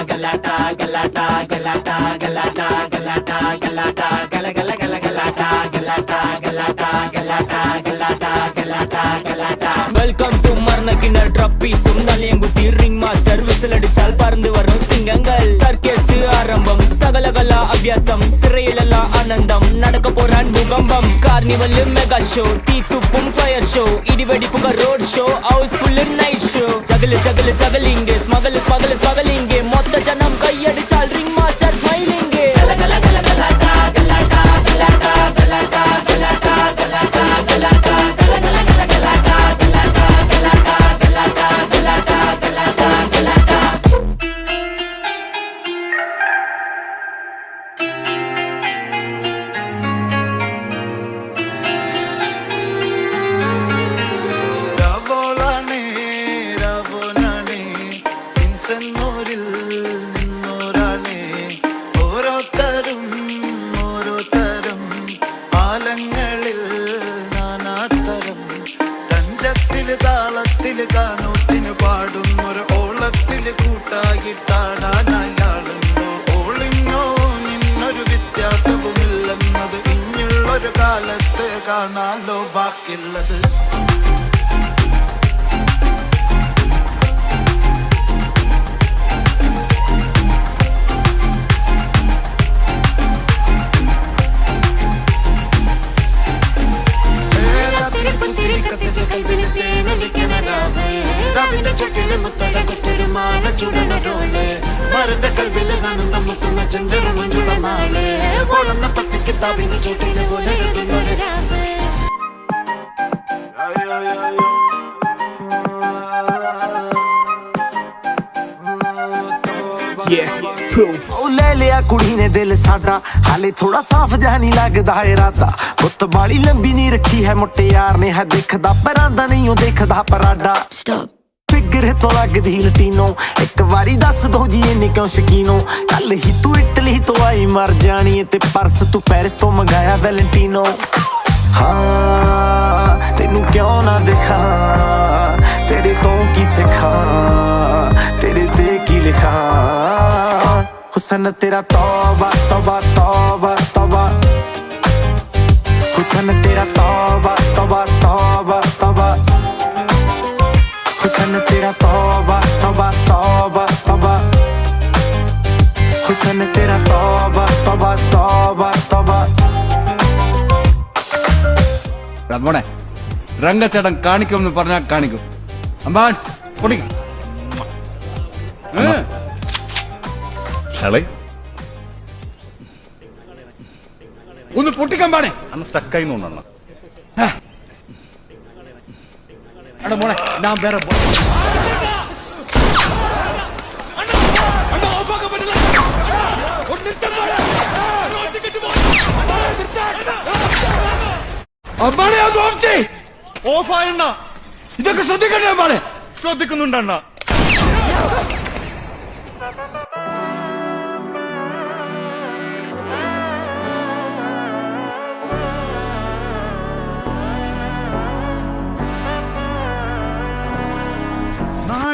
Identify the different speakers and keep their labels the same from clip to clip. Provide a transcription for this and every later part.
Speaker 1: galata galata galata galata galata galata gala gala gala galata galata galata galata galata galata galata welcome to மரணக்கிண ட்ரப் பீஸும் நலியங்குட்டி ring master whistle அடிச்சால் பறந்து வரும் சிங்கங்கள் circus ஆரம்பம் சகலகலா அபியாசம் சிறையிலெல்லாம் ஆனந்தம் நடக்க போறான் பூகம்பம் கார்னிவல் மெகா ஷோ தீ துப்பும் ஃபயர் ஷோ இடிவெடிப்புக road show house full night show ஜகலு ஜகலு ஜகலிங்கே ஸ்மகலு ஸ்மகலு ஸ்மகலிங்கே மொத்த ஜனம் கையடிச்சால் ரிங் மாஸ்டர் ஸ்மைலிங்கே கலகல கலகலாட்டா கலாட்டா கலாட்டா கலாட்டா கலாட்டா கலாட்டா கலாட்டா கலகல கலகலாட்டா கலாட்டா கலாட்டா கலாட்டா கலாட்டா கலாட்டா கலாட்டா
Speaker 2: ഗാനത്തിന് പാടുന്നൊരു ഓളത്തിൽ കൂട്ടായിട്ടാടാനായാളുണ്ടോ ഓളിനോ നിന്നൊരു വ്യത്യാസവുമില്ലെന്നത് ഇനിയുള്ളൊരു കാലത്ത് കാണാലോ ബാക്കിയുള്ളത് മരന്റെ കൽവിൽ കാണുന്ന മുത്തുന്ന ചെഞ്ചറ മഞ്ചുള നാള് ഓടുന്ന പട്ടിക്ക് താവിന് ചൂട്ടിന് പോലെ എഴുതുന്നൊരു
Speaker 3: ले लिया कुड़ी ने दिल साडा हाले थोड़ा साफ जहा नहीं लगदा इरादा पुत बाली लंबी नहीं रखी है मुट्टे यार ने है देखदा परांदा नहीं ओ देखदा पराडा फिगर तो लगदी लटीनो एक बारी दस दो जी इन्नी क्यों शकीनो कल ही तू इटली तो आई मर जानी ते पर्स तू पेरिस तो मंगाया वैलेंटिनो हाँ तेनू क्यों ना दिखा तेरे तो की सिखा तेरे ते की लिखा हुसन तेरा तौबा तौबा तौबा तौबा हुसन तेरा तौबा तौबा तौबा तौबा हुसन तेरा तौबा तौबा तौबा तौबा हुसन तेरा तौबा तौबा तौबा तौबा
Speaker 4: മോനെ രംഗച്ചേട്ടൻ കാണിക്കുമെന്ന് പറഞ്ഞാൽ കാണിക്കും അമ്പാൻ പൊടിക്കും ഒന്ന് പൊട്ടിക്കമ്പാണേ
Speaker 5: അന്ന് സ്റ്റക്കായി തോന്നണം
Speaker 4: മോനെ ഞാൻ വേറെ
Speaker 5: ഓഫായണ്ണ ഇതൊക്കെ ശ്രദ്ധിക്കണ്ടേ അമ്പാനെ ശ്രദ്ധിക്കുന്നുണ്ടണ്ണ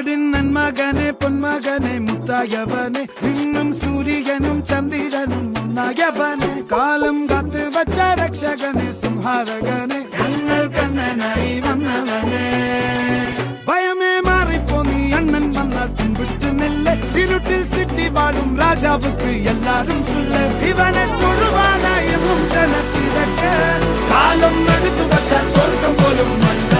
Speaker 2: നാടിൻ നന്മകനെ പൊന്മകനെ മുത്തായവനെ നിന്നും സൂര്യനും ചന്ദ്രനും ഒന്നായവനെ കാലം കാത്ത് വച്ച രക്ഷകനെ സംഹാരകനെ ഞങ്ങൾ കണ്ണനായി വന്നവനെ ഭയമേ മാറിപ്പോ നീ അണ്ണൻ വന്നാൽ തുമ്പിട്ടുന്നില്ല ഇരുട്ടിൽ സിറ്റി വാഴും രാജാവുക്ക് എല്ലാരും സുല്ല ഇവനെ തൊഴുവാനായും ജനത്തിരക്ക് കാലം എടുത്തു വച്ചാൽ സ്വർഗം പോലും മണ്ണ